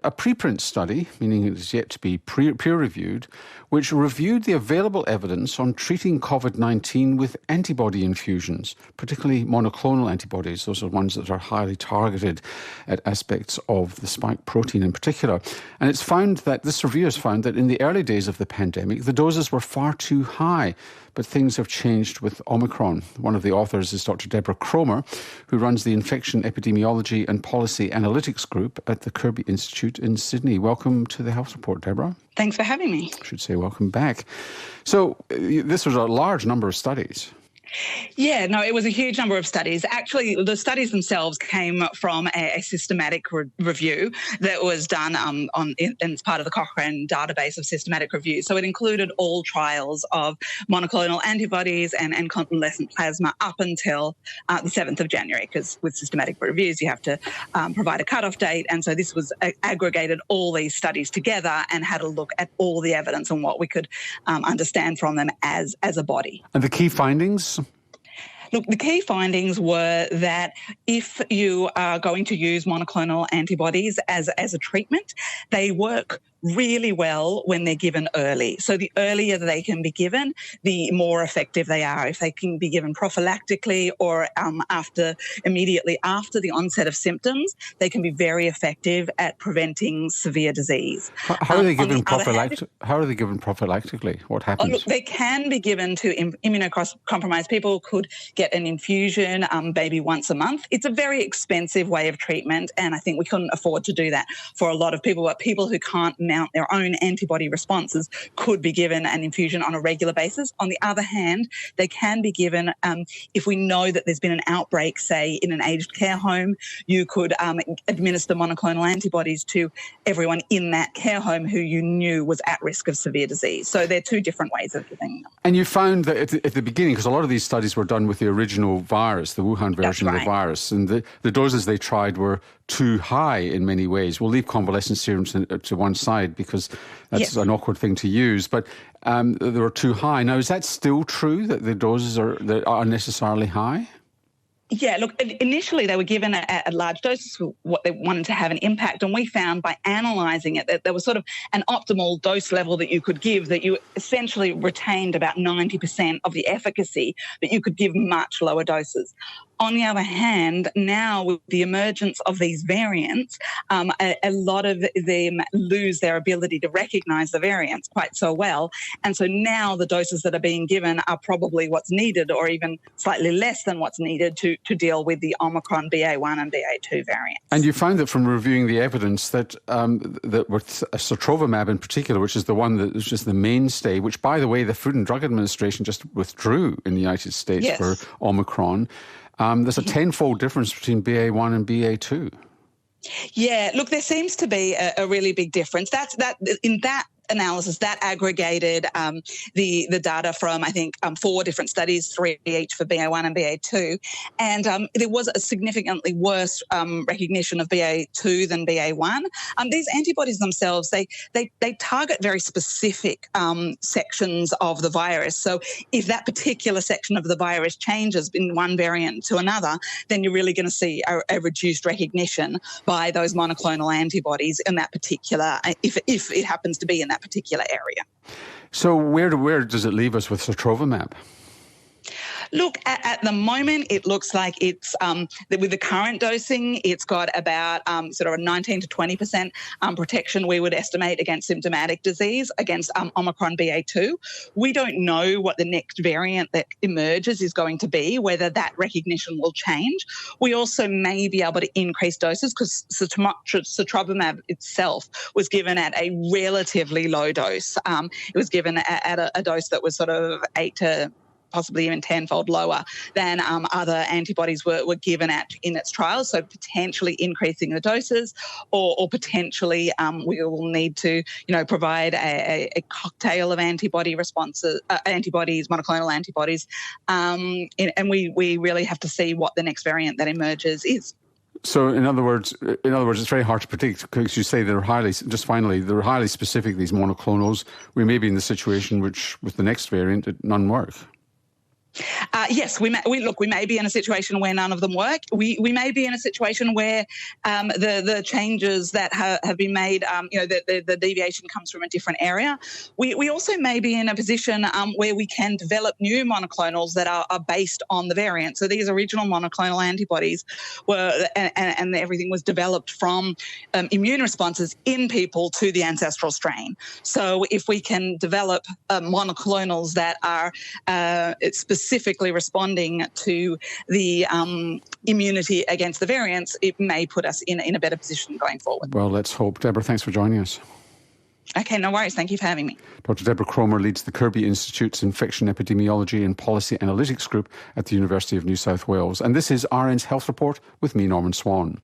a preprint study, meaning it is yet to be peer-reviewed, which reviewed the available evidence on treating COVID-19 with antibody infusions, particularly monoclonal antibodies. Those are ones that are highly targeted at aspects of the spike protein in particular. And this review has found that in the early days of the pandemic, the doses were far too high. But things have changed with Omicron. One of the authors is Dr. Deborah Cromer, who runs the Infection Epidemiology and Policy Analytics Group at the Kirby Institute in Sydney. Welcome to the Health Report, Deborah. Thanks for having me. I should say welcome back. So this was a large number of studies. Yeah, no, it was a huge number of studies. Actually, the studies themselves came from a systematic review that was done as part of the Cochrane database of systematic review. So it included all trials of monoclonal antibodies and convalescent plasma up until the 7th of January, because with systematic reviews, you have to provide a cutoff date. And so this was aggregated all these studies together and had a look at all the evidence and what we could understand from them as a body. And the key findings? Look, the key findings were that if you are going to use monoclonal antibodies as a treatment, they work really well when they're given early. So the earlier they can be given, the more effective they are. If they can be given prophylactically or immediately after the onset of symptoms, they can be very effective at preventing severe disease. How are they given prophylactically? What happens? Look, they can be given to immunocompromised people. Could get an infusion maybe once a month. It's a very expensive way of treatment, and I think we couldn't afford to do that for a lot of people. But people who can't mount their own antibody responses could be given an infusion on a regular basis. On the other hand, they can be given if we know that there's been an outbreak, say in an aged care home, you could administer monoclonal antibodies to everyone in that care home who you knew was at risk of severe disease. So they're two different ways of giving them. And you found that at the beginning, because a lot of these studies were done with the original virus, the Wuhan version of the virus, and the doses they tried were too high in many ways. We'll leave convalescent serum to one side because that's an awkward thing to use, but they were too high. Now, is that still true, that the doses are unnecessarily high? Yeah, look, initially they were given at large doses for what they wanted to have an impact, and we found by analysing it that there was sort of an optimal dose level that you could give, that you essentially retained about 90% of the efficacy, but you could give much lower doses. On the other hand, now with the emergence of these variants, a lot of them lose their ability to recognise the variants quite so well. And so now the doses that are being given are probably what's needed, or even slightly less than what's needed to deal with the Omicron BA1 and BA2 variants. And you found that from reviewing the evidence that with sotrovimab in particular, which is the one that is just the mainstay, which, by the way, the Food and Drug Administration just withdrew in the United States for Omicron, there's a tenfold difference between BA1 and BA2. Yeah, look, there seems to be a really big difference. In that analysis that aggregated the data from, I think, 4 different studies, 3 each for BA1 and BA2, and there was a significantly worse recognition of BA2 than BA1. These antibodies themselves, they target very specific sections of the virus. So if that particular section of the virus changes in one variant to another, then you're really going to see a reduced recognition by those monoclonal antibodies in that particular, if it happens to be in that particular area. So where does it leave us with sotrovimab? Look, at the moment, it looks like it's with the current dosing, it's got about sort of a 19 to 20% protection, we would estimate, against symptomatic disease, against Omicron BA2. We don't know what the next variant that emerges is going to be, whether that recognition will change. We also may be able to increase doses because sotrovimab itself was given at a relatively low dose. It was given at a dose that was sort of 8 to possibly even tenfold lower than other antibodies were given at in its trials. So potentially increasing the doses, or potentially we will need to, provide a cocktail of antibody responses, monoclonal antibodies, and we really have to see what the next variant that emerges is. So, in other words, it's very hard to predict because you say they're highly specific, these monoclonals. We may be in the situation which, with the next variant, none work. Yes, we may be in a situation where none of them work. We may be in a situation where the changes that have been made, the deviation comes from a different area. We also may be in a position where we can develop new monoclonals that are based on the variant. So these original monoclonal antibodies were, and everything was developed from immune responses in people to the ancestral strain. So if we can develop monoclonals that are specifically responding to the immunity against the variants, it may put us in a better position going forward. Well, let's hope. Deborah, thanks for joining us. Okay, no worries. Thank you for having me. Dr. Deborah Cromer leads the Kirby Institute's Infection Epidemiology and Policy Analytics Group at the University of New South Wales. And this is RN's Health Report with me, Norman Swan.